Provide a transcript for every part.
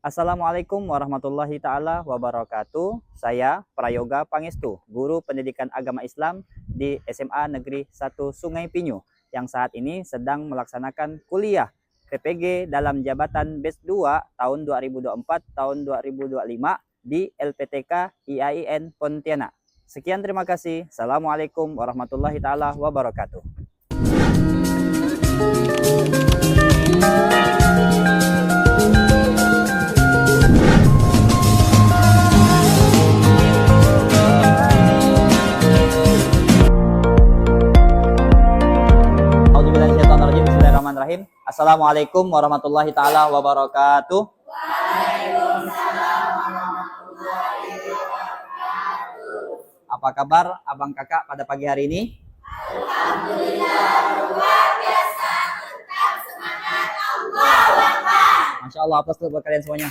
Assalamualaikum warahmatullahi ta'ala wabarakatuh. Saya Prayoga Pangestu, Guru Pendidikan Agama Islam di SMA Negeri 1 Sungai Pinyu, yang saat ini sedang melaksanakan kuliah PPG dalam jabatan BES 2 tahun 2024 tahun 2025 di LPTK IAIN Pontianak. Sekian, terima kasih. Assalamualaikum warahmatullahi ta'ala wabarakatuh. Bismillahirrahmanirrahim. Assalamualaikum warahmatullahi ta'ala wabarakatuh. Waalaikumsalam warahmatullahi wabarakatuh. Apa kabar abang kakak pada pagi hari ini? Alhamdulillah, luar biasa. Tetap semangat. Allahu Akbar. Masya Allah, aplaus buat kalian semuanya.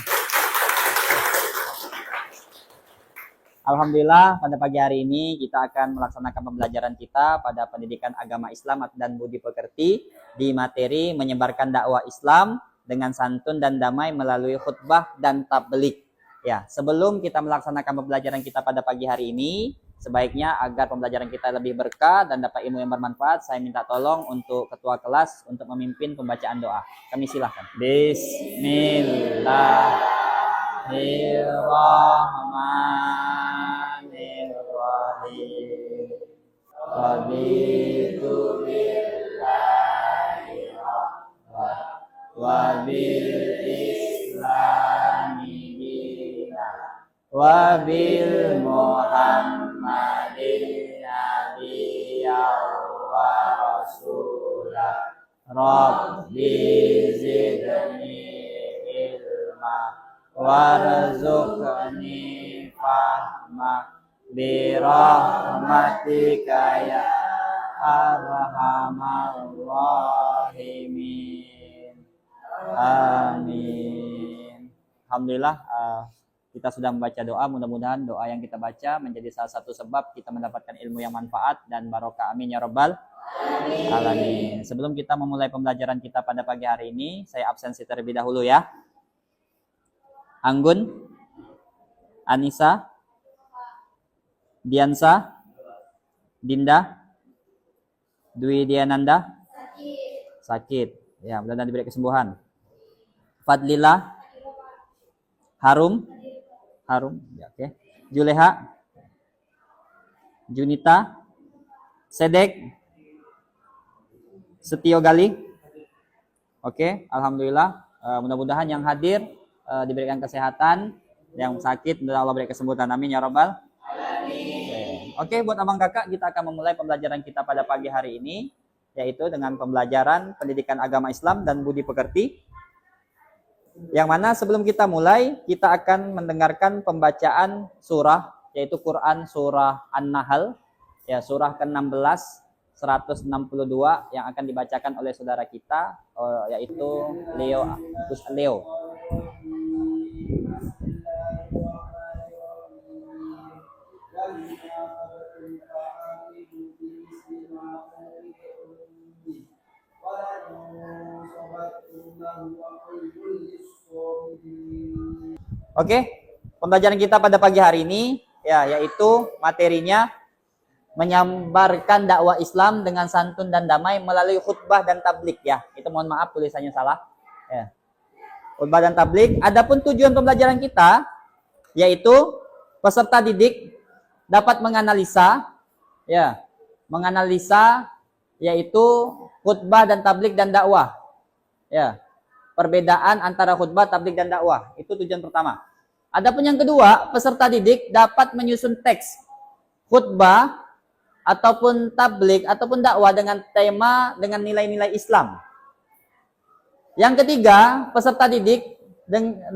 Alhamdulillah, pada pagi hari ini kita akan melaksanakan pembelajaran kita pada pendidikan agama Islam dan budi pekerti di materi menyebarkan dakwah Islam dengan santun dan damai melalui khutbah dan tabligh. Ya, sebelum kita melaksanakan pembelajaran kita pada pagi hari ini, sebaiknya agar pembelajaran kita lebih berkah dan dapat ilmu yang bermanfaat, saya minta tolong untuk ketua kelas untuk memimpin pembacaan doa. Kami silahkan. Bismillahirrahmanirrahim. Raditu billahi rabban wa bil islami dinan wa bil muhammadin nabiyyan wa rasulah. Rabbi zidni ilma warzuqni fahma birahmatika ya arhamar rahimin. Amin. Alhamdulillah, kita sudah membaca doa. Mudah-mudahan doa yang kita baca menjadi salah satu sebab kita mendapatkan ilmu yang manfaat dan barokah. Amin ya rabbal alamin. Sebelum kita memulai pembelajaran kita pada pagi hari ini, saya absensi terlebih dahulu ya. Anggun, Anissa, Diansa, Dinda, Dwi Diananda, sakit. Ya, mudah-mudahan diberi kesembuhan. Fadlila, Harum, ya, oke. Juleha, Junita, Sedek, Setio Gali. Oke, alhamdulillah. Mudah-mudahan yang hadir diberikan kesehatan, yang sakit Allah beri kesembuhan. Amin ya rabbal alamin. Oke, buat abang kakak, kita akan memulai pembelajaran kita pada pagi hari ini, yaitu dengan pembelajaran pendidikan agama Islam dan budi pekerti. Yang mana sebelum kita mulai, kita akan mendengarkan pembacaan surah, yaitu Quran surah An-Nahl, ya, surah ke-16 162 yang akan dibacakan oleh saudara kita, yaitu Gus Leo. Oke, pembelajaran kita pada pagi hari ini ya, yaitu materinya menyebarkan dakwah Islam dengan santun dan damai melalui khutbah dan tabligh ya. Itu mohon maaf tulisannya salah. Ya. Khutbah dan tabligh. Adapun tujuan pembelajaran kita yaitu peserta didik dapat menganalisa yaitu khutbah dan tabligh dan dakwah. Ya. Perbedaan antara khutbah, tabligh dan dakwah. Itu tujuan pertama. Adapun yang kedua, peserta didik dapat menyusun teks khutbah ataupun tabligh ataupun dakwah dengan tema dengan nilai-nilai Islam. Yang ketiga, peserta didik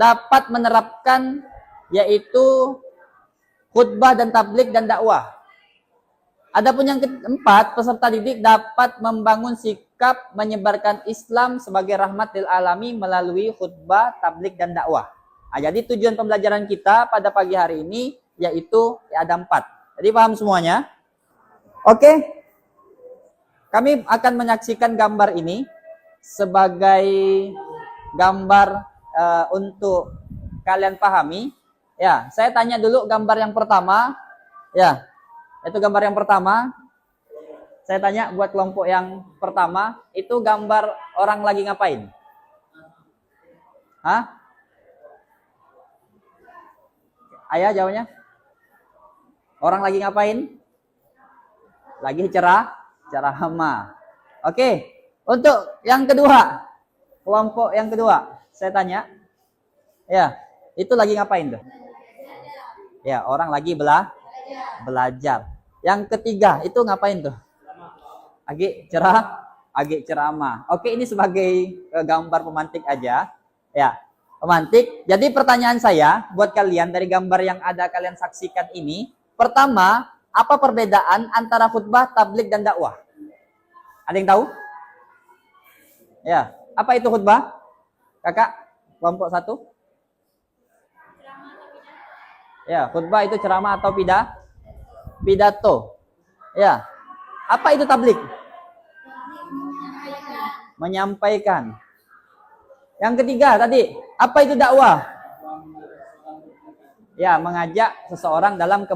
dapat menerapkan yaitu khutbah dan tabligh dan dakwah. Adapun yang keempat, peserta didik dapat membangun sikap menyebarkan Islam sebagai rahmat lil alamin melalui khutbah, tabligh dan dakwah. Nah, jadi tujuan pembelajaran kita pada pagi hari ini yaitu ada 4. Jadi paham semuanya? Oke. Kami akan menyaksikan gambar ini sebagai gambar untuk kalian pahami. Ya, saya tanya dulu gambar yang pertama. Ya, itu gambar yang pertama. Saya tanya buat kelompok yang pertama, itu gambar orang lagi ngapain? Hah? Ayah jawabnya? Orang lagi ngapain? Lagi ceramah. Oke. Untuk yang kedua, kelompok yang kedua, saya tanya. Ya, itu lagi ngapain tuh? Ya, orang lagi belajar. Yang ketiga, itu ngapain tuh? Lagi ceramah. Oke, ini sebagai gambar pemantik aja. Ya, pemantik. Jadi pertanyaan saya buat kalian dari gambar yang ada kalian saksikan ini, pertama, apa perbedaan antara khutbah, tabligh dan dakwah? Ada yang tahu? Ya, apa itu khutbah? Kakak, kelompok 1? Ya, khutbah itu ceramah atau pidato. Ya. Apa itu tabligh? Menyampaikan. Yang ketiga tadi, apa itu dakwah? Ya, mengajak seseorang dalam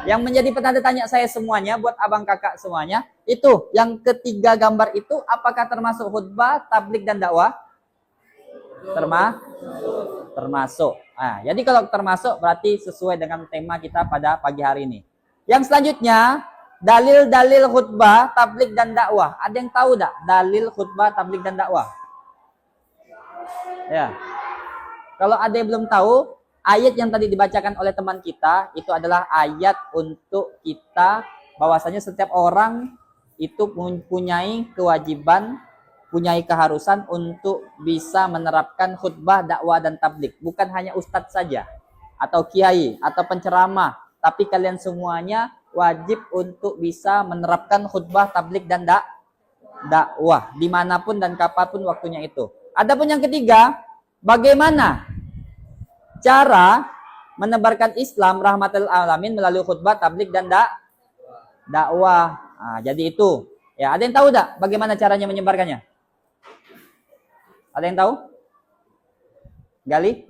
Yang menjadi penanda tanya saya semuanya, buat abang kakak semuanya, itu yang ketiga gambar itu apakah termasuk khutbah, tabligh dan dakwah? Termasuk. Nah, jadi kalau termasuk berarti sesuai dengan tema kita pada pagi hari ini. Yang selanjutnya, dalil-dalil khutbah, tabligh dan dakwah. Ada yang tahu tak dalil khutbah, tabligh dan dakwah? Ya. Kalau ada yang belum tahu, ayat yang tadi dibacakan oleh teman kita itu adalah ayat untuk kita bahwasanya setiap orang itu mempunyai kewajiban, punyai keharusan untuk bisa menerapkan khutbah, dakwah dan tabligh. Bukan hanya ustadz saja atau kiai atau penceramah, tapi kalian semuanya wajib untuk bisa menerapkan khutbah, tabligh dan dakwah dimanapun dan kapanpun waktunya itu. Adapun yang ketiga, bagaimana cara menebarkan Islam rahmatul alamin melalui khutbah, tabligh dan dakwah. Nah, jadi itu. Ya, ada yang tahu tak bagaimana caranya menyebarkannya? Ada yang tahu? Gali?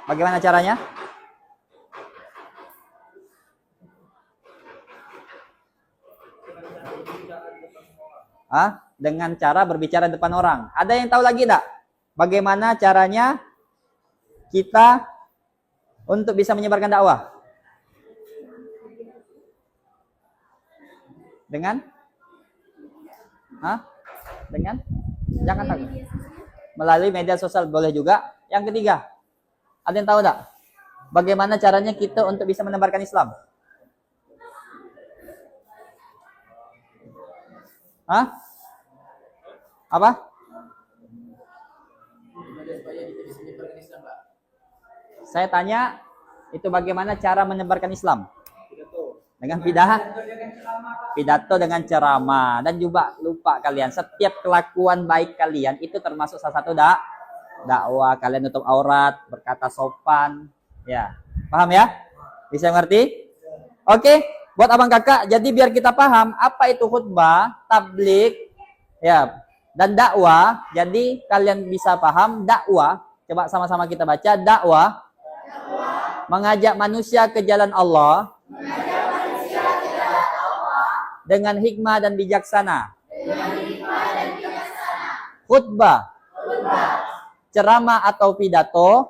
Bagaimana caranya? Dengan cara berbicara depan orang. Ada yang tahu lagi tak? Bagaimana caranya kita untuk bisa menyebarkan dakwah? Dengan? Dengan? Jangan takut. Melalui media sosial boleh juga. Yang ketiga, ada yang tahu tak? Bagaimana caranya kita untuk bisa menebarkan Islam? Apa? Saya tanya, itu bagaimana cara menyebarkan Islam? Dengan pidato dengan ceramah. Dan juga lupa kalian, setiap kelakuan baik kalian itu termasuk salah satu dakwah. Kalian tutup aurat, berkata sopan. Ya, paham ya? Bisa ngerti? Oke, buat abang kakak, jadi biar kita paham apa itu khutbah, tabligh, ya, dan dakwah. Jadi kalian bisa paham dakwah. Coba sama-sama kita baca. Dakwah mengajak manusia ke jalan Allah dengan hikmah dan bijaksana. Khutbah ceramah atau pidato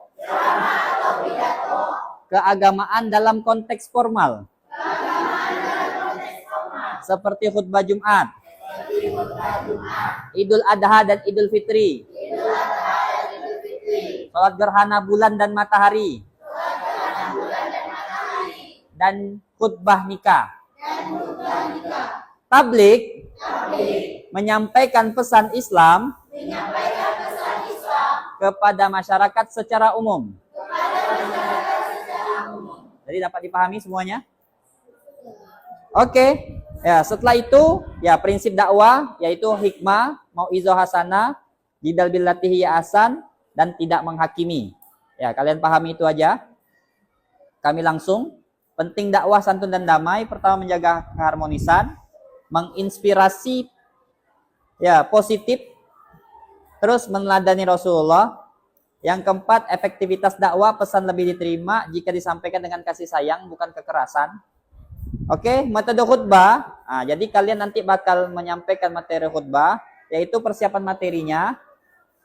keagamaan dalam konteks formal seperti khutbah Jumat, Idul Adha dan Idul Fitri, salat gerhana bulan dan matahari, dan khutbah nikah. Tabligh menyampaikan pesan Islam kepada masyarakat secara umum. Jadi dapat dipahami semuanya? Oke. Ya, setelah itu ya prinsip dakwah yaitu hikmah, mauizah hasanah, jidal billati hiya ahsan, dan tidak menghakimi. Ya, kalian pahami itu aja. Kami langsung. Penting dakwah santun dan damai. Pertama, menjaga keharmonisan, menginspirasi ya positif, Terus meneladani Rasulullah. Yang keempat, efektivitas dakwah, pesan lebih diterima jika disampaikan dengan kasih sayang, bukan kekerasan. Oke, metode khutbah. Nah, jadi kalian nanti bakal menyampaikan materi khutbah, yaitu persiapan materinya,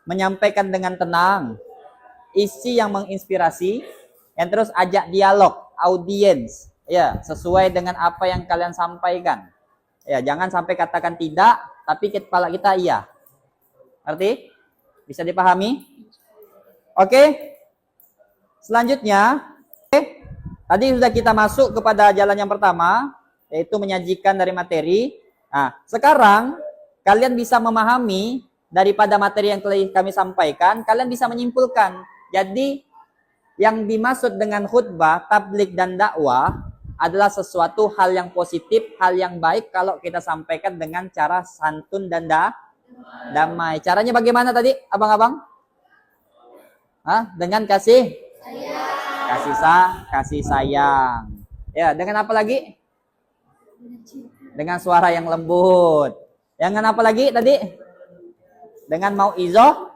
menyampaikan dengan tenang, isi yang menginspirasi, yang terus ajak dialog, audiens, ya, sesuai dengan apa yang kalian sampaikan. Ya, jangan sampai katakan tidak, tapi kepala kita iya. Ngerti? Bisa dipahami? Oke. Selanjutnya, tadi sudah kita masuk kepada jalan yang pertama, yaitu menyajikan dari materi. Nah, sekarang kalian bisa memahami daripada materi yang kami sampaikan, kalian bisa menyimpulkan. Jadi, yang dimaksud dengan khutbah, tabligh dan dakwah adalah sesuatu hal yang positif, hal yang baik kalau kita sampaikan dengan cara santun dan damai. Caranya bagaimana tadi, abang-abang? Dengan kasih sayang. Ya, dengan apa lagi? Dengan suara yang lembut. Dengan apa lagi tadi? Dengan mauizah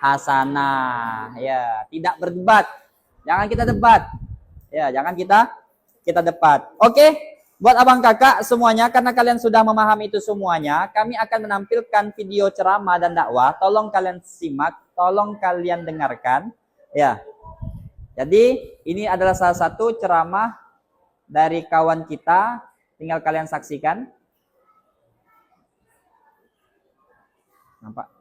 hasanah. Ya, tidak berdebat. Jangan kita debat. Ya, jangan kita debat. Oke. Buat abang kakak semuanya, karena kalian sudah memahami itu semuanya, kami akan menampilkan video ceramah dan dakwah. Tolong kalian simak, tolong kalian dengarkan. Ya. Jadi, ini adalah salah satu ceramah dari kawan kita. Tinggal kalian saksikan. Nampak?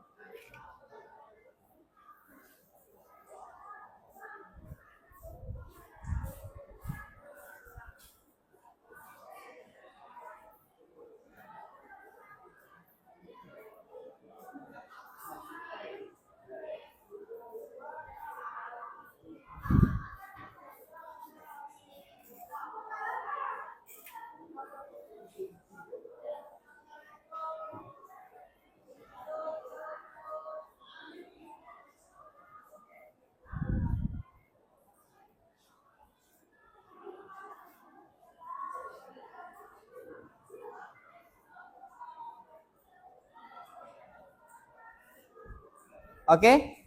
Oke?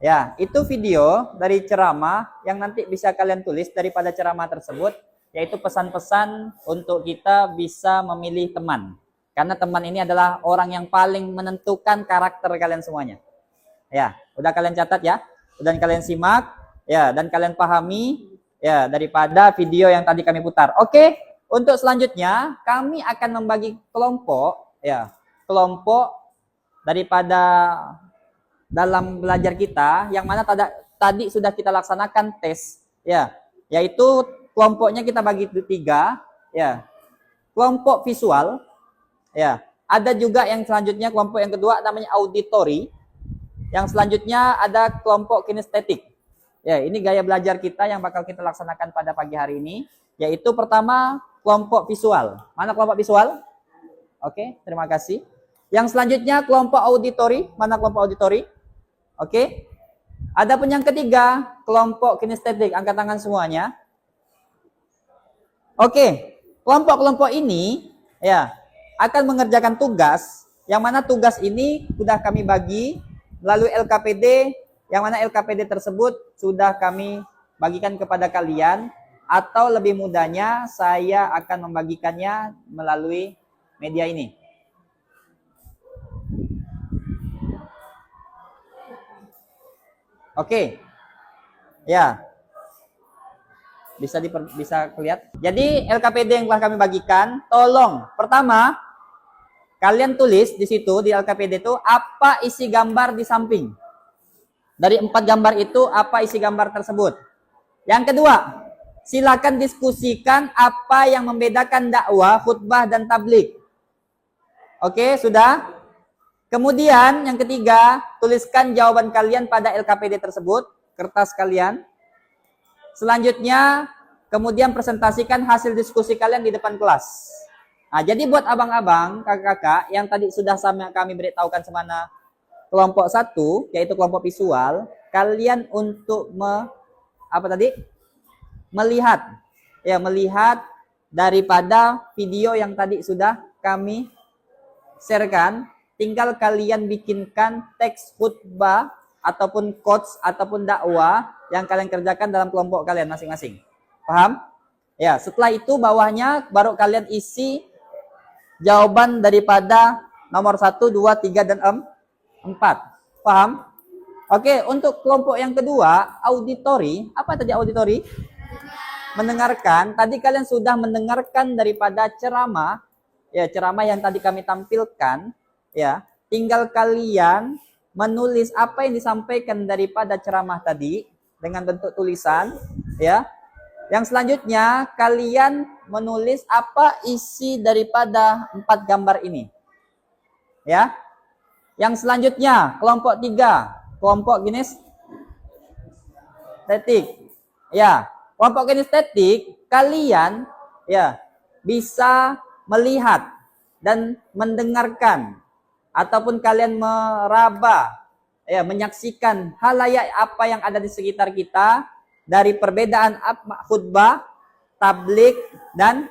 Ya, itu video dari ceramah yang nanti bisa kalian tulis daripada ceramah tersebut, yaitu pesan-pesan untuk kita bisa memilih teman. Karena teman ini adalah orang yang paling menentukan karakter kalian semuanya. Ya, udah kalian catat ya, udah kalian simak, ya, dan kalian pahami ya daripada video yang tadi kami putar. Oke, untuk selanjutnya kami akan membagi kelompok, ya, kelompok daripada dalam belajar kita, yang mana tadi sudah kita laksanakan tes, ya, yaitu kelompoknya kita bagi 3, ya, kelompok visual, ya, ada juga yang selanjutnya kelompok yang kedua namanya auditory, yang selanjutnya ada kelompok kinestetik, ya, ini gaya belajar kita yang bakal kita laksanakan pada pagi hari ini, yaitu pertama kelompok visual. Mana kelompok visual? Oke, terima kasih. Yang selanjutnya kelompok auditory, mana kelompok auditory? Oke. Adapun yang ketiga, kelompok kinestetik, angkat tangan semuanya. Oke. Kelompok-kelompok ini ya akan mengerjakan tugas, yang mana tugas ini sudah kami bagi melalui LKPD, yang mana LKPD tersebut sudah kami bagikan kepada kalian, atau lebih mudahnya saya akan membagikannya melalui media ini. Oke. Ya. Bisa kelihatan. Jadi LKPD yang telah kami bagikan, tolong pertama kalian tulis di situ di LKPD itu apa isi gambar di samping. Dari 4 gambar itu apa isi gambar tersebut. Yang kedua, silakan diskusikan apa yang membedakan dakwah, khutbah dan tabligh. Oke, sudah? Kemudian yang ketiga, tuliskan jawaban kalian pada LKPD tersebut, kertas kalian. Selanjutnya, kemudian presentasikan hasil diskusi kalian di depan kelas. Nah, jadi buat abang-abang, kakak-kakak yang tadi sudah kami beritahukan semana kelompok 1, yaitu kelompok visual, kalian untuk melihat daripada video yang tadi sudah kami sharekan. tinggal kalian bikinkan teks khutbah ataupun quotes ataupun dakwah yang kalian kerjakan dalam kelompok kalian masing-masing. Paham? Ya, setelah itu bawahnya baru kalian isi jawaban daripada nomor 1, 2, 3, dan 4. Paham? Oke, untuk kelompok yang kedua, auditory. Apa tadi auditory? Mendengarkan. Tadi kalian sudah mendengarkan daripada ceramah. Ya, ceramah yang tadi kami tampilkan. Ya, tinggal kalian menulis apa yang disampaikan daripada ceramah tadi dengan bentuk tulisan. Ya, yang selanjutnya kalian menulis apa isi daripada 4 gambar ini. Ya. Yang selanjutnya kelompok 3, kelompok kinestetik. Ya, kelompok kinestetik kalian ya bisa melihat dan mendengarkan ataupun kalian meraba ya menyaksikan halayak apa yang ada di sekitar kita dari perbedaan khutbah, tablik, dan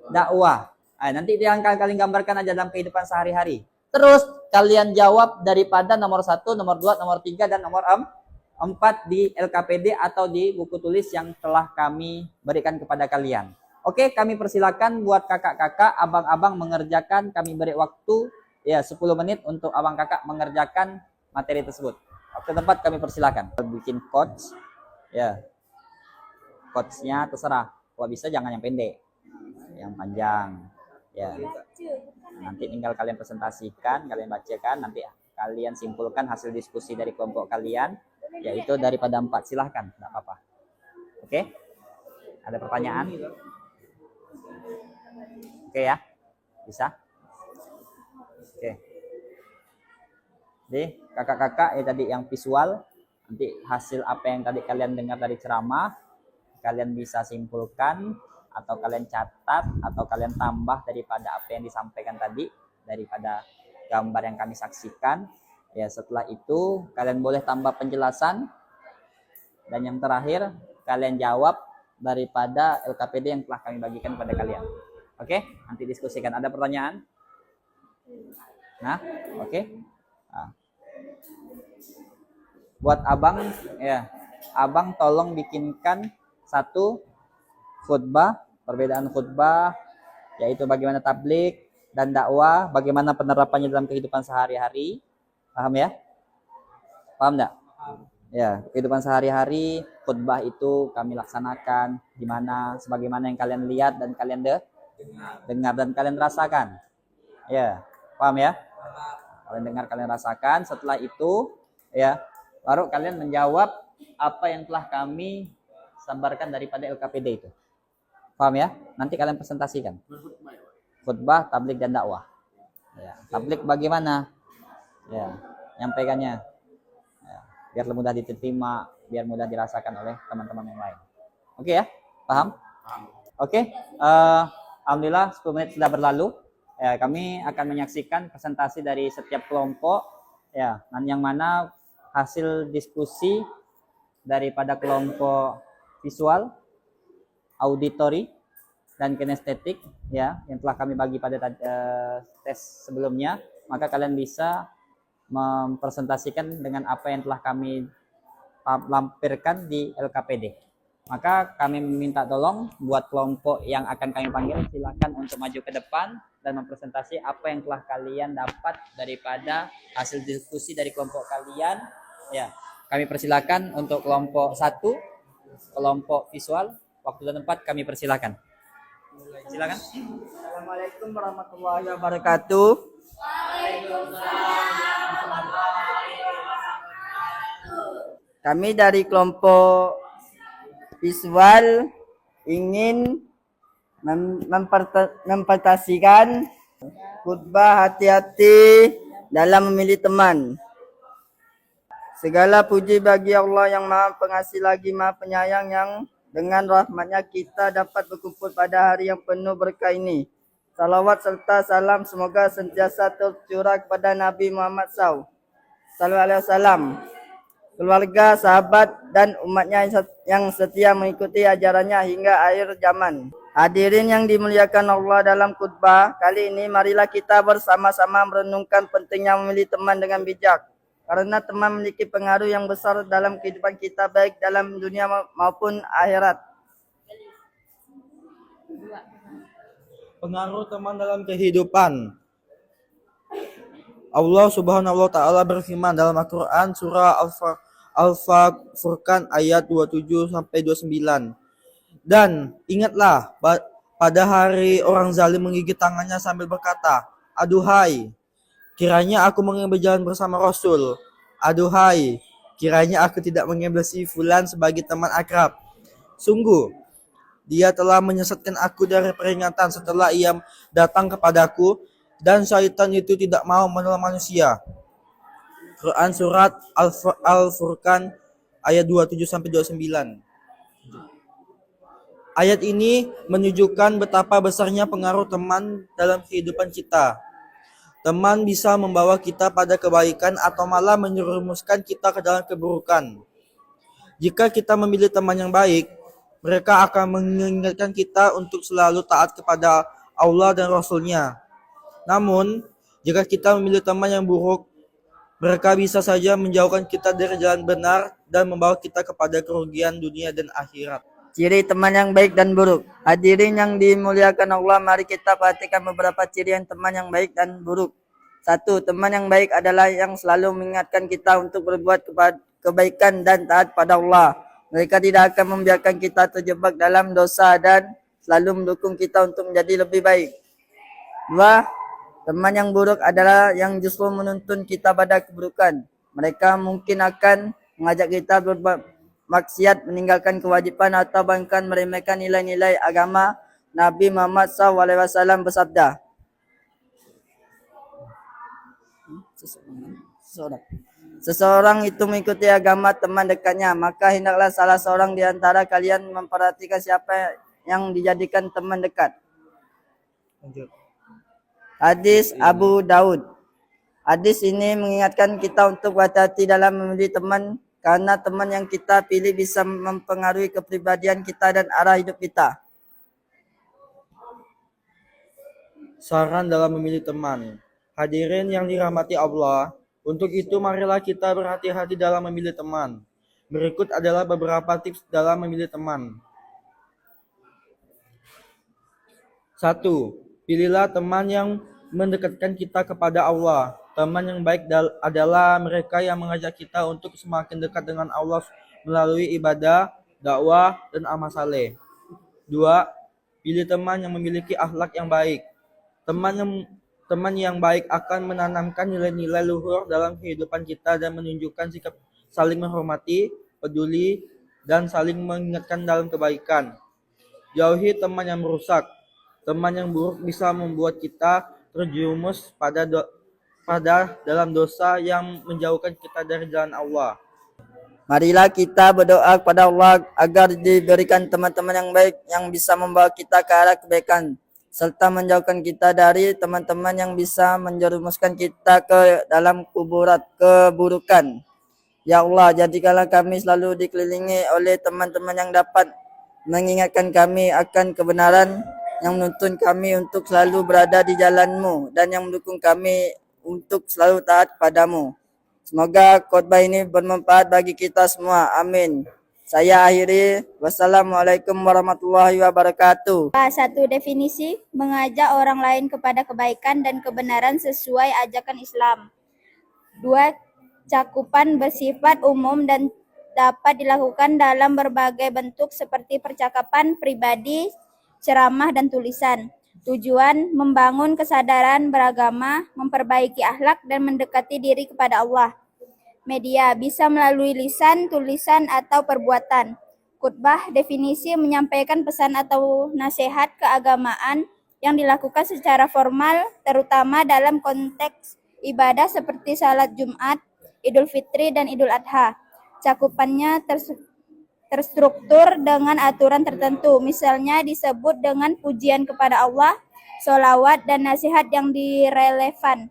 dakwah. Nanti yang kalian gambarkan aja dalam kehidupan sehari-hari. Terus kalian jawab daripada nomor 1, nomor 2, nomor 3, dan nomor 4 di LKPD atau di buku tulis yang telah kami berikan kepada kalian. Oke, kami persilakan buat kakak-kakak, abang-abang mengerjakan. Kami beri waktu ya 10 menit untuk abang kakak mengerjakan materi tersebut. Waktu tempat kami persilakan. Bikin quotes. Ya, quotes-nya terserah. Kalau bisa jangan yang pendek, yang panjang. Ya, nanti tinggal kalian presentasikan, kalian bacakan, nanti kalian simpulkan hasil diskusi dari kelompok kalian, yaitu daripada 4. Silahkan, tidak apa-apa. Oke? Ada pertanyaan? Oke ya? Bisa? Oke. Jadi, kakak-kakak tadi yang visual, nanti hasil apa yang tadi kalian dengar dari ceramah, kalian bisa simpulkan, atau kalian catat, atau kalian tambah daripada apa yang disampaikan tadi, daripada gambar yang kami saksikan. Ya, setelah itu, kalian boleh tambah penjelasan. Dan yang terakhir, kalian jawab daripada LKPD yang telah kami bagikan kepada kalian. Oke? Nanti diskusikan. Ada pertanyaan? Nah, oke. Nah. Buat abang, ya, abang tolong bikinkan 1 khutbah, perbedaan khutbah, yaitu bagaimana tablik dan dakwah, bagaimana penerapannya dalam kehidupan sehari-hari. Paham ya? Paham enggak? Ya, kehidupan sehari-hari, khutbah itu kami laksanakan di mana sebagaimana yang kalian lihat dan kalian dengar dan kalian rasakan. Ya, paham ya? Kalian dengar, kalian rasakan. Setelah itu, ya, baru kalian menjawab apa yang telah kami sabarkan daripada LKPD itu. Paham ya? Nanti kalian presentasikan. Khutbah, tablik, dan dakwah. Ya, tablik bagaimana? Ya, nyampaikannya. Ya, biar mudah diterima, biar mudah dirasakan oleh teman-teman yang lain. Oke ya? Paham? Paham. Oke. Alhamdulillah 10 menit sudah berlalu. Ya, kami akan menyaksikan presentasi dari setiap kelompok. Ya, dan yang mana hasil diskusi daripada kelompok visual, auditory, dan kinestetik ya yang telah kami bagi pada tes sebelumnya, maka kalian bisa mempresentasikan dengan apa yang telah kami lampirkan di LKPD. Maka kami meminta tolong buat kelompok yang akan kami panggil, silakan untuk maju ke depan dan mempresentasi apa yang telah kalian dapat daripada hasil diskusi dari kelompok kalian. Ya, kami persilakan untuk kelompok 1, kelompok visual, waktu dan tempat kami persilakan. Silakan. Assalamualaikum warahmatullahi wabarakatuh. Kami dari kelompok visual ingin mempresentasikan khutbah hati-hati dalam memilih teman. Segala puji bagi Allah yang Maha Pengasih lagi Maha Penyayang, yang dengan rahmatnya kita dapat berkumpul pada hari yang penuh berkah ini. Salawat serta salam semoga sentiasa tercurah kepada Nabi Muhammad SAW, keluarga, sahabat, dan umatnya yang setia mengikuti ajarannya hingga akhir zaman. Hadirin yang dimuliakan Allah, dalam khutbah kali ini marilah kita bersama-sama merenungkan pentingnya memilih teman dengan bijak. Karena teman memiliki pengaruh yang besar dalam kehidupan kita baik dalam dunia maupun akhirat. Pengaruh teman dalam kehidupan. Allah Subhanahu wa taala berfirman dalam Al-Qur'an surah Al-Furqan ayat 27 sampai 29. Dan ingatlah pada hari orang zalim menggigit tangannya sambil berkata, "Aduhai, kiranya aku mengambil jalan bersama Rasul. Aduhai, kiranya aku tidak mengambil si fulan sebagai teman akrab. Sungguh, dia telah menyesatkan aku dari peringatan setelah ia datang kepadaku, dan syaitan itu tidak mau menolong manusia." Quran surat Al-Furqan ayat 27 sampai 29. Ayat ini menunjukkan betapa besarnya pengaruh teman dalam kehidupan kita. Teman bisa membawa kita pada kebaikan atau malah menyerumuskan kita ke dalam keburukan. Jika kita memilih teman yang baik, mereka akan mengingatkan kita untuk selalu taat kepada Allah dan Rasul-Nya. Namun, jika kita memilih teman yang buruk, mereka bisa saja menjauhkan kita dari jalan benar dan membawa kita kepada kerugian dunia dan akhirat. Ciri teman yang baik dan buruk. Hadirin yang dimuliakan Allah, mari kita perhatikan beberapa ciri yang teman yang baik dan buruk. 1. Teman yang baik adalah yang selalu mengingatkan kita untuk berbuat kebaikan dan taat pada Allah. Mereka tidak akan membiarkan kita terjebak dalam dosa dan selalu mendukung kita untuk menjadi lebih baik. 2. Teman yang buruk adalah yang justru menuntun kita pada keburukan. Mereka mungkin akan mengajak kita berbuat maksiat, meninggalkan kewajiban atau bahkan meremehkan nilai-nilai agama. Nabi Muhammad SAW bersabda, seseorang itu mengikuti agama teman dekatnya, maka hendaklah salah seorang di antara kalian memperhatikan siapa yang dijadikan teman dekat. Hadis Abu Daud. Hadis ini mengingatkan kita untuk hati-hati dalam memilih teman, karena teman yang kita pilih bisa mempengaruhi kepribadian kita dan arah hidup kita. Saran dalam memilih teman. Hadirin yang dirahmati Allah, untuk itu marilah kita berhati-hati dalam memilih teman. Berikut adalah beberapa tips dalam memilih teman. 1. Pilihlah teman yang mendekatkan kita kepada Allah. Teman yang baik adalah mereka yang mengajak kita untuk semakin dekat dengan Allah melalui ibadah, dakwah, dan amal saleh. 2. Pilih teman yang memiliki akhlak yang baik. Teman yang baik akan menanamkan nilai-nilai luhur dalam kehidupan kita dan menunjukkan sikap saling menghormati, peduli, dan saling mengingatkan dalam kebaikan. Jauhi teman yang merusak. Teman yang buruk bisa membuat kita terjerumus pada dalam dosa yang menjauhkan kita dari jalan Allah. Marilah kita berdoa kepada Allah agar diberikan teman-teman yang baik yang bisa membawa kita ke arah kebaikan, serta menjauhkan kita dari teman-teman yang bisa menjerumuskan kita ke dalam keburukan. Ya Allah, jadikanlah kami selalu dikelilingi oleh teman-teman yang dapat mengingatkan kami akan kebenaran, yang menuntun kami untuk selalu berada di jalan-Mu, dan yang mendukung kami untuk selalu taat padamu. Semoga khotbah ini bermanfaat bagi kita semua. Amin. Saya akhiri. Wassalamualaikum warahmatullahi wabarakatuh. Satu definisi, mengajak orang lain kepada kebaikan dan kebenaran sesuai ajakan Islam. 2. Cakupan bersifat umum dan dapat dilakukan dalam berbagai bentuk seperti percakapan pribadi, ceramah, dan tulisan. Tujuan membangun kesadaran beragama, memperbaiki akhlak, dan mendekati diri kepada Allah. Media bisa melalui lisan, tulisan, atau perbuatan. Khutbah definisi menyampaikan pesan atau nasihat keagamaan yang dilakukan secara formal, terutama dalam konteks ibadah seperti salat Jumat, Idul Fitri, dan Idul Adha. Cakupannya terstruktur dengan aturan tertentu, misalnya disebut dengan pujian kepada Allah, sholawat, dan nasihat yang direlevan.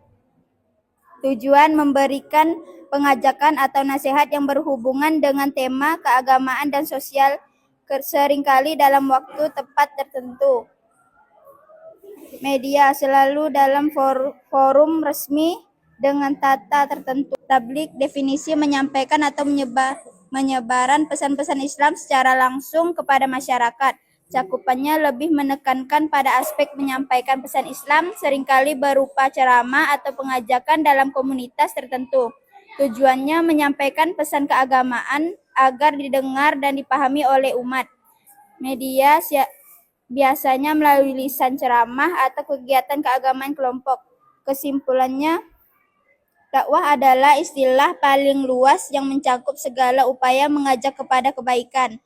Tujuan memberikan pengajakan atau nasihat yang berhubungan dengan tema keagamaan dan sosial seringkali dalam waktu tepat tertentu. Media selalu dalam forum resmi dengan tata tertentu. Tablik definisi menyampaikan atau menyebaran pesan-pesan Islam secara langsung kepada masyarakat. Cakupannya lebih menekankan pada aspek menyampaikan pesan Islam, seringkali berupa ceramah atau pengajakan dalam komunitas tertentu. Tujuannya menyampaikan pesan keagamaan agar didengar dan dipahami oleh umat. Media biasanya melalui lisan ceramah atau kegiatan keagamaan kelompok. Kesimpulannya, dakwah adalah istilah paling luas yang mencakup segala upaya mengajak kepada kebaikan.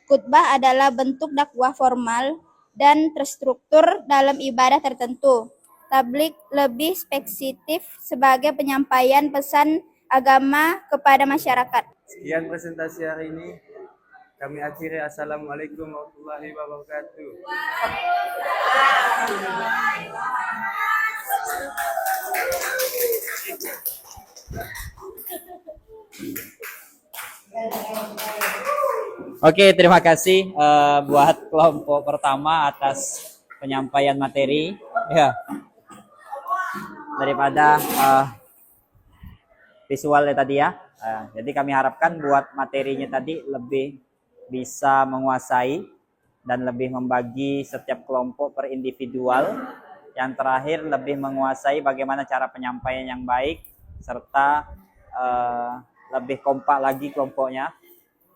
Khutbah adalah bentuk dakwah formal dan terstruktur dalam ibadah tertentu. Tablik lebih spesifik sebagai penyampaian pesan agama kepada masyarakat. Sekian presentasi hari ini. Kami akhiri. Assalamualaikum warahmatullahi wabarakatuh. Oke, terima kasih buat kelompok pertama atas penyampaian materi ya daripada visualnya tadi ya. Jadi kami harapkan buat materinya tadi lebih bisa menguasai dan lebih membagi setiap kelompok per individual. Yang terakhir lebih menguasai bagaimana cara penyampaian yang baik serta lebih kompak lagi kelompoknya.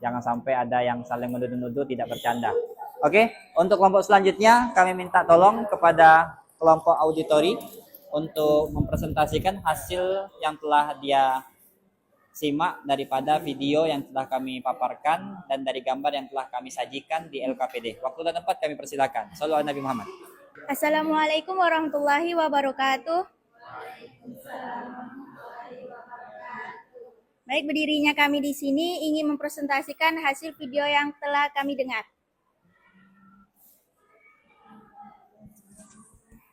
Jangan sampai ada yang saling menuduh-nuduh, tidak bercanda. Oke, untuk kelompok selanjutnya kami minta tolong kepada kelompok auditori untuk mempresentasikan hasil yang telah dia simak daripada video yang telah kami paparkan dan dari gambar yang telah kami sajikan di LKPD. Waktu dan tempat kami persilakan. Shallallahu alaihi Nabi Muhammad. Assalamualaikum warahmatullahi wabarakatuh. Baik, berdirinya kami di sini ingin mempresentasikan hasil video yang telah kami dengar.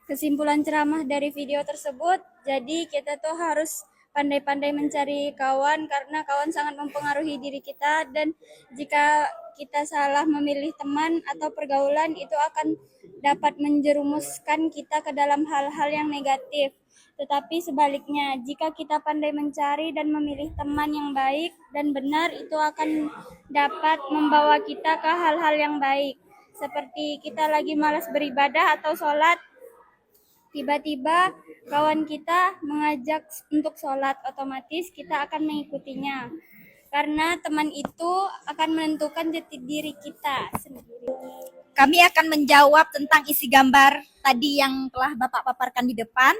Kesimpulan ceramah dari video tersebut, jadi kita tuh harus pandai-pandai mencari kawan karena kawan sangat mempengaruhi diri kita, dan jika kita salah memilih teman atau pergaulan itu akan dapat menjerumuskan kita ke dalam hal-hal yang negatif. Tetapi sebaliknya, jika kita pandai mencari dan memilih teman yang baik dan benar, itu akan dapat membawa kita ke hal-hal yang baik. Seperti kita lagi malas beribadah atau sholat, tiba-tiba kawan kita mengajak untuk sholat, otomatis kita akan mengikutinya. Karena teman itu akan menentukan jati diri kita sendiri. Kami akan menjawab tentang isi gambar tadi yang telah Bapak paparkan di depan.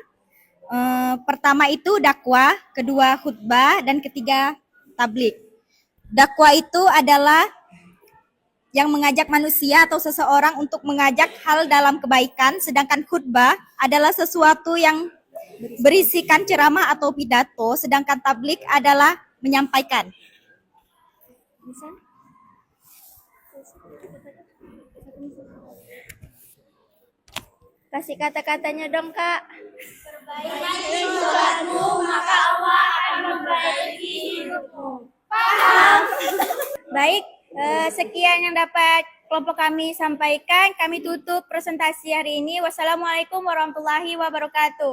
Pertama itu dakwah, kedua khutbah, dan ketiga tablik. Dakwah itu adalah yang mengajak manusia atau seseorang untuk mengajak hal dalam kebaikan, sedangkan khutbah adalah sesuatu yang berisikan ceramah atau pidato, sedangkan tablik adalah menyampaikan. Kasih kata-katanya dong, Kak. Perbaiki sholatmu, maka Allah akan memperbaiki hidupmu. Paham? Baik, sekian yang dapat kelompok kami sampaikan. Kami tutup presentasi hari ini. Wassalamualaikum warahmatullahi wabarakatuh.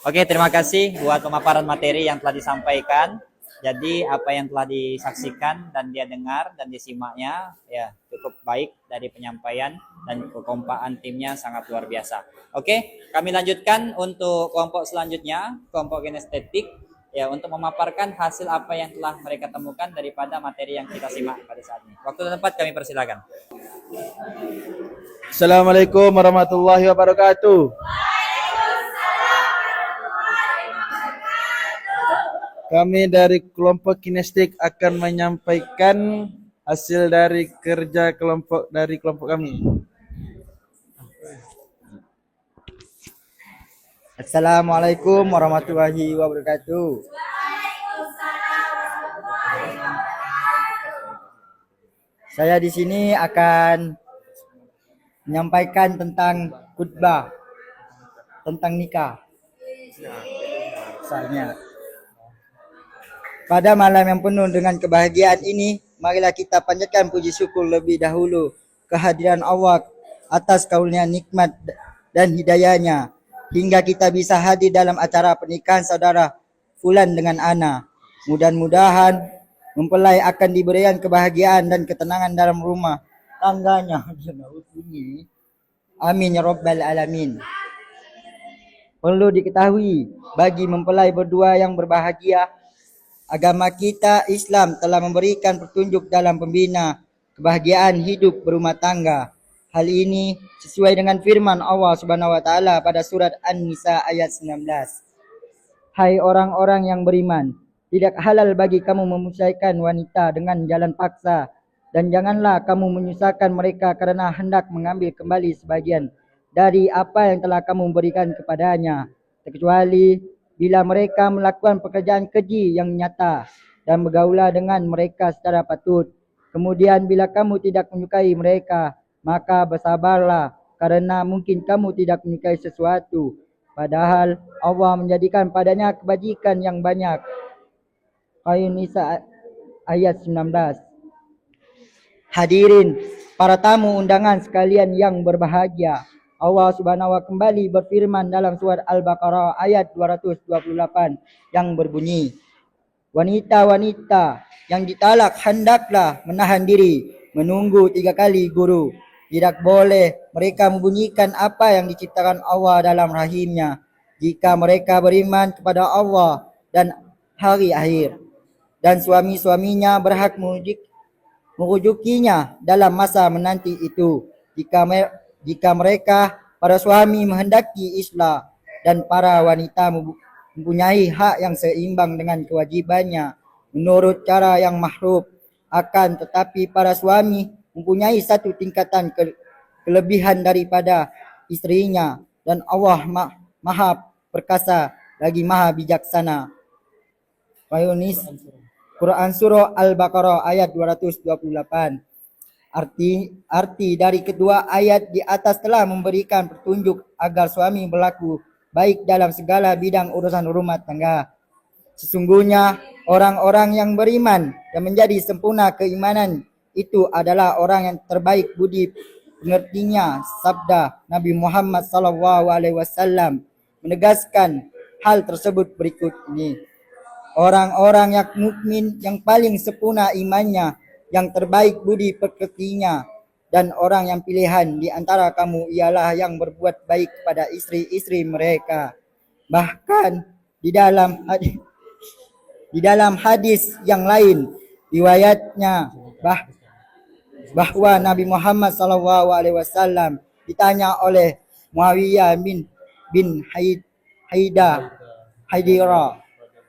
Oke, terima kasih buat pemaparan materi yang telah disampaikan. Jadi apa yang telah disaksikan dan dia dengar dan disimaknya ya cukup baik dari penyampaian dan kekompakan timnya sangat luar biasa. Oke, kami lanjutkan untuk kelompok selanjutnya, kelompok kinestetik ya untuk memaparkan hasil apa yang telah mereka temukan daripada materi yang kita simak pada saat ini. Waktu dan tempat kami persilakan. Assalamualaikum warahmatullahi wabarakatuh. Kami dari kelompok kinestik akan menyampaikan hasil dari kerja kelompok kami. Assalamualaikum warahmatullahi wabarakatuh. Saya di sini akan menyampaikan tentang khutbah, tentang nikah. Misalnya, Pada malam yang penuh dengan kebahagiaan ini, marilah kita panjatkan puji syukur lebih dahulu kehadiran Allah atas karunia nikmat dan hidayahnya hingga kita bisa hadir dalam acara pernikahan saudara Fulan dengan Ana. Mudah-mudahan mempelai akan diberikan kebahagiaan dan ketenangan dalam rumah tangganya. Amin ya rabbal alamin. Perlu diketahui bagi mempelai berdua yang berbahagia, agama kita Islam telah memberikan petunjuk dalam pembina kebahagiaan hidup berumah tangga. Hal ini sesuai dengan firman Allah Subhanahu wa taala pada surat An-Nisa ayat 19. Hai orang-orang yang beriman, tidak halal bagi kamu memusaikan wanita dengan jalan paksa, dan janganlah kamu menyusahkan mereka karena hendak mengambil kembali sebagian dari apa yang telah kamu berikan kepadanya, kecuali bila mereka melakukan pekerjaan keji yang nyata, dan bergaulah dengan mereka secara patut. Kemudian bila kamu tidak menyukai mereka, maka bersabarlah karena mungkin kamu tidak menyukai sesuatu, padahal Allah menjadikan padanya kebajikan yang banyak. An-Nisa ayat 19. Hadirin para tamu undangan sekalian yang berbahagia, Allah Subhanahu wa kembali berfirman dalam surat Al-Baqarah ayat 228 yang berbunyi, wanita-wanita yang ditalak hendaklah menahan diri menunggu 3 kali guru. Tidak boleh mereka membunyikan apa yang diciptakan Allah dalam rahimnya jika mereka beriman kepada Allah dan hari akhir. Dan suami-suaminya berhak merujukinya dalam masa menanti itu jika mereka para suami menghendaki islah, dan para wanita mempunyai hak yang seimbang dengan kewajibannya menurut cara yang mahruf. Akan tetapi para suami mempunyai satu tingkatan kelebihan daripada istrinya, dan Allah maha perkasa lagi maha bijaksana. Quran Surah Al-Baqarah ayat 228. Arti dari kedua ayat di atas telah memberikan petunjuk agar suami berlaku baik dalam segala bidang urusan rumah tangga. Sesungguhnya orang-orang yang beriman dan menjadi sempurna keimanan itu adalah orang yang terbaik budi pengertinya. Sabda Nabi Muhammad SAW menegaskan hal tersebut berikut ini. Orang-orang yang mukmin yang paling sempurna imannya, yang terbaik budi pekertinya, dan orang yang pilihan di antara kamu ialah yang berbuat baik kepada istri-istri mereka. Bahkan di dalam hadis yang lain riwayatnya bahwa Nabi Muhammad SAW ditanya oleh Muawiyah bin Haidira,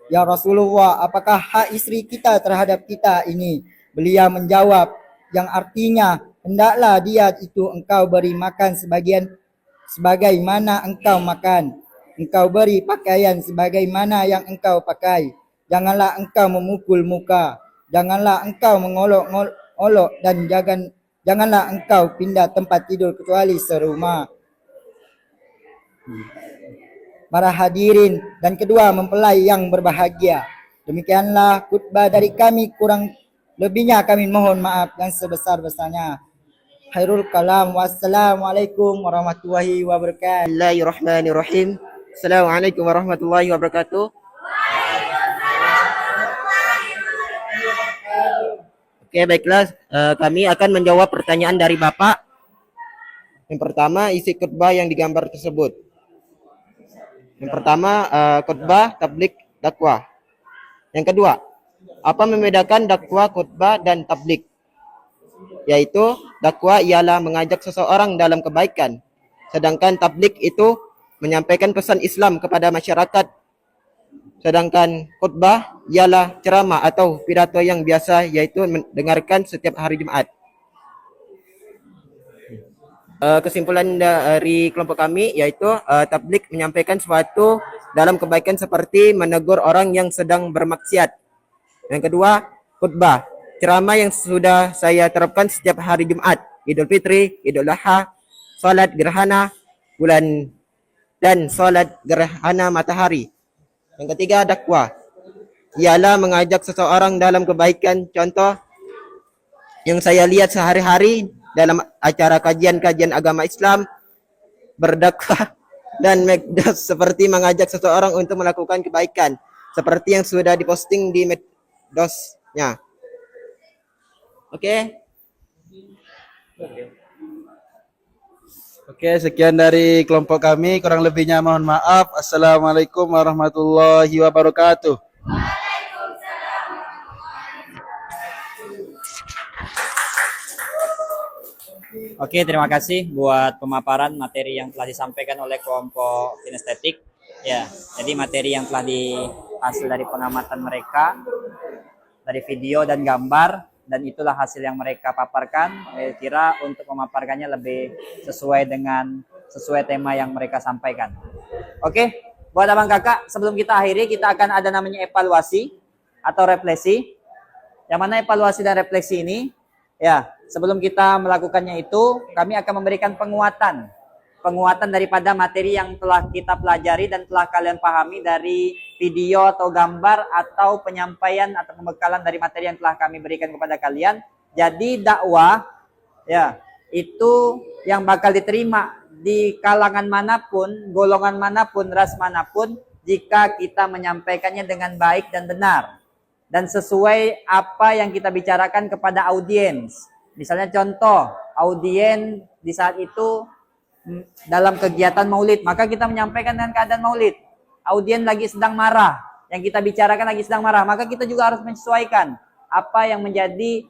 ya Rasulullah, apakah hak istri kita terhadap kita ini? Beliau menjawab, yang artinya, hendaklah dia itu engkau beri makan sebagaimana engkau makan. Engkau beri pakaian sebagaimana yang engkau pakai. Janganlah engkau memukul muka. Janganlah engkau mengolok-olok, dan janganlah engkau pindah tempat tidur kecuali serumah. Para hadirin dan kedua mempelai yang berbahagia, demikianlah khutbah dari kami, kurang lebihnya kami mohon maaf yang sebesar-besarnya. Khairul kalam, wassalamualaikum warahmatullahi wabarakatuh. Bismillahirrahmanirrahim. Assalamualaikum warahmatullahi wabarakatuh. Oke, baiklah, kami akan menjawab pertanyaan dari Bapak. Yang pertama, isi khutbah yang digambar tersebut. Yang pertama, khutbah, tablik, dakwah. Yang kedua, apa membedakan dakwah, khutbah, dan tablik? Yaitu, dakwah ialah mengajak seseorang dalam kebaikan, sedangkan tablik itu menyampaikan pesan Islam kepada masyarakat. Sedangkan khutbah ialah ceramah atau pidato yang biasa, yaitu mendengarkan setiap hari Jumat. Kesimpulan dari kelompok kami yaitu tablik menyampaikan sesuatu dalam kebaikan seperti menegur orang yang sedang bermaksiat. Yang kedua, khutbah, ceramah yang sudah saya terapkan setiap hari Jumat, Idul Fitri, Idul Adha, salat gerhana bulan, dan salat gerhana matahari. Yang ketiga, dakwah. ialah mengajak seseorang dalam kebaikan. Contoh yang saya lihat sehari-hari dalam acara kajian-kajian agama Islam, berdakwah dan medsos seperti mengajak seseorang untuk melakukan kebaikan seperti yang sudah diposting di medsosnya. Oke. Oke, sekian dari kelompok kami. Kurang lebihnya mohon maaf. Assalamualaikum warahmatullahi wabarakatuh. Oke, terima kasih buat pemaparan materi yang telah disampaikan oleh kelompok kinestetik. Ya, jadi materi yang telah dihasil dari pengamatan mereka, dari video dan gambar, dan itulah hasil yang mereka paparkan. Saya kira untuk memaparkannya lebih sesuai tema yang mereka sampaikan. Oke, buat abang kakak, sebelum kita akhiri, kita akan ada namanya evaluasi atau refleksi. Yang mana evaluasi dan refleksi ini, ya, sebelum kita melakukannya itu, kami akan memberikan penguatan daripada materi yang telah kita pelajari dan telah kalian pahami dari video atau gambar atau penyampaian atau pembekalan dari materi yang telah kami berikan kepada kalian. Jadi dakwah, ya, itu yang bakal diterima di kalangan manapun, golongan manapun, ras manapun, jika kita menyampaikannya dengan baik dan benar dan sesuai apa yang kita bicarakan kepada audiens. Misalnya contoh, audiens di saat itu dalam kegiatan maulid, maka kita menyampaikan dengan keadaan maulid. Audiens lagi sedang marah, yang kita bicarakan lagi sedang marah, maka kita juga harus menyesuaikan apa yang menjadi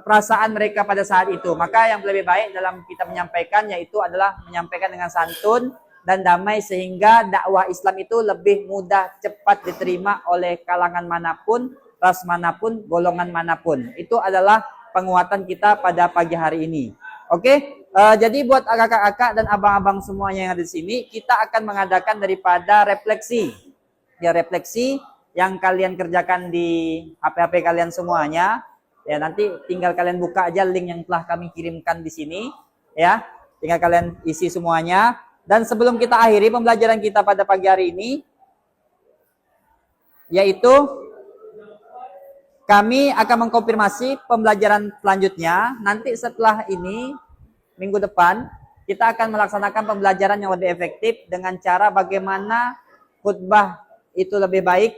perasaan mereka pada saat itu. Maka yang lebih baik dalam kita menyampaikan yaitu adalah menyampaikan dengan santun dan damai, sehingga dakwah Islam itu lebih mudah cepat diterima oleh kalangan manapun, ras manapun, golongan manapun. Itu adalah penguatan kita pada pagi hari ini. Oke, jadi buat kakak-kakak dan abang-abang semuanya yang ada di sini, kita akan mengadakan daripada refleksi. Ya, refleksi yang kalian kerjakan di HP-HP kalian semuanya. Ya, nanti tinggal kalian buka aja link yang telah kami kirimkan di sini. Ya, tinggal kalian isi semuanya. Dan sebelum kita akhiri pembelajaran kita pada pagi hari ini, yaitu kami akan mengkonfirmasi pembelajaran selanjutnya. Nanti setelah ini, minggu depan, kita akan melaksanakan pembelajaran yang lebih efektif dengan cara bagaimana khutbah itu lebih baik,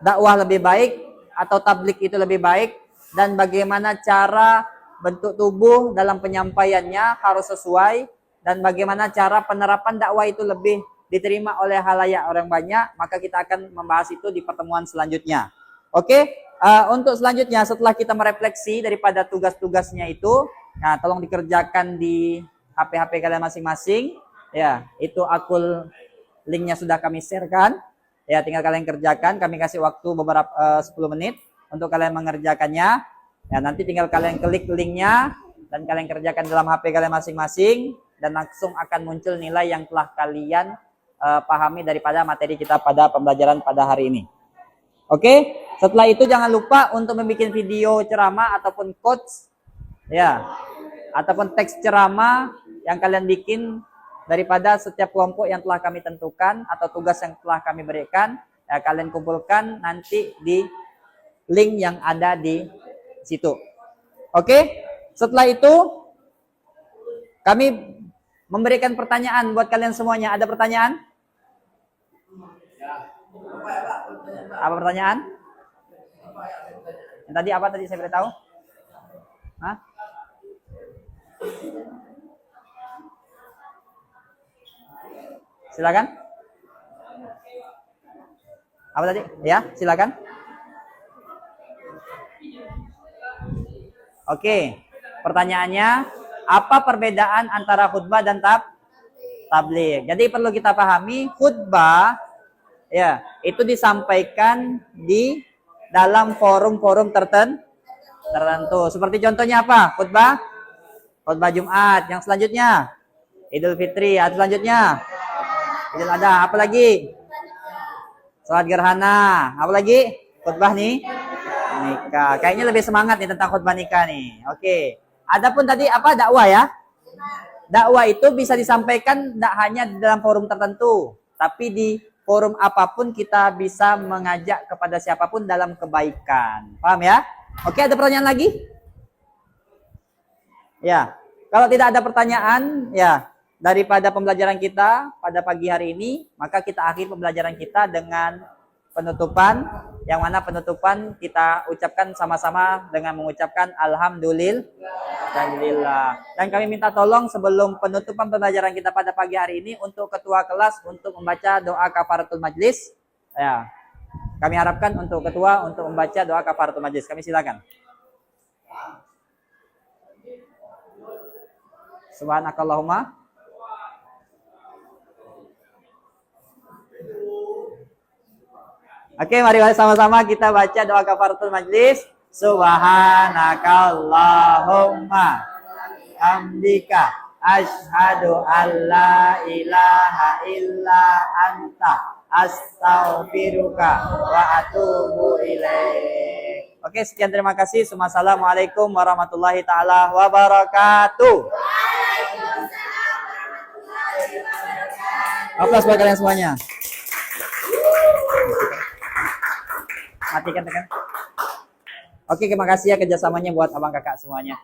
dakwah lebih baik, atau tablik itu lebih baik, dan bagaimana cara bentuk tubuh dalam penyampaiannya harus sesuai, dan bagaimana cara penerapan dakwah itu lebih diterima oleh halayak orang banyak. Maka kita akan membahas itu di pertemuan selanjutnya. Oke, untuk selanjutnya setelah kita merefleksi daripada tugas-tugasnya itu, nah tolong dikerjakan di HP-HP kalian masing-masing. Ya, itu akul linknya sudah kami sharekan. Ya, tinggal kalian kerjakan. Kami kasih waktu beberapa 10 menit untuk kalian mengerjakannya. Ya, nanti tinggal kalian klik linknya dan kalian kerjakan dalam HP kalian masing-masing, dan langsung akan muncul nilai yang telah kalian pahami daripada materi kita pada pembelajaran pada hari ini. Oke, setelah itu jangan lupa untuk membuat video ceramah ataupun quotes, ya, ataupun teks ceramah yang kalian bikin daripada setiap kelompok yang telah kami tentukan atau tugas yang telah kami berikan. Ya, kalian kumpulkan nanti di link yang ada di situ. Oke, setelah itu kami memberikan pertanyaan buat kalian semuanya. Ada pertanyaan? Apa pertanyaan? Yang tadi apa tadi saya beritahu? Hah? Silakan. Apa tadi? Ya, silakan. Oke, pertanyaannya, apa perbedaan antara khutbah dan tabligh? Jadi perlu kita pahami, khutbah ya itu disampaikan di dalam forum-forum tertentu. Seperti contohnya apa? Khutbah Jumat. Yang selanjutnya Idul Fitri. Yang selanjutnya Idul Adha. Apa lagi? Salat gerhana. Apa lagi? Khutbah nih nikah. Kayaknya lebih semangat nih tentang khutbah nikah nih. Oke. Adapun tadi apa? Dakwah ya. Dakwah itu bisa disampaikan tidak hanya di dalam forum tertentu, tapi di forum apapun kita bisa mengajak kepada siapapun dalam kebaikan. Paham ya? Oke, ada pertanyaan lagi? Ya, kalau tidak ada pertanyaan, ya, daripada pembelajaran kita pada pagi hari ini, maka kita akhiri pembelajaran kita dengan penutupan, yang mana penutupan kita ucapkan sama-sama dengan mengucapkan Alhamdulillah. Dan kami minta tolong sebelum penutupan pembelajaran kita pada pagi hari ini untuk ketua kelas untuk membaca doa kafaratul majlis. Ya, kami harapkan untuk ketua untuk membaca doa kafaratul majlis. Kami silakan. Subhanakallahumma. Oke, mari sama-sama kita baca doa kafaratul majlis. Subhanakallahumma hamdika asyhadu alla ilaha illa anta astaghfiruka wa atubu ilaik. Oke, sekian terima kasih. Assalamualaikum warahmatullahi taala wabarakatuh. Aplaus buat kalian semuanya. Matikan tekan. Oke, terima kasih ya kerjasamanya buat abang kakak semuanya.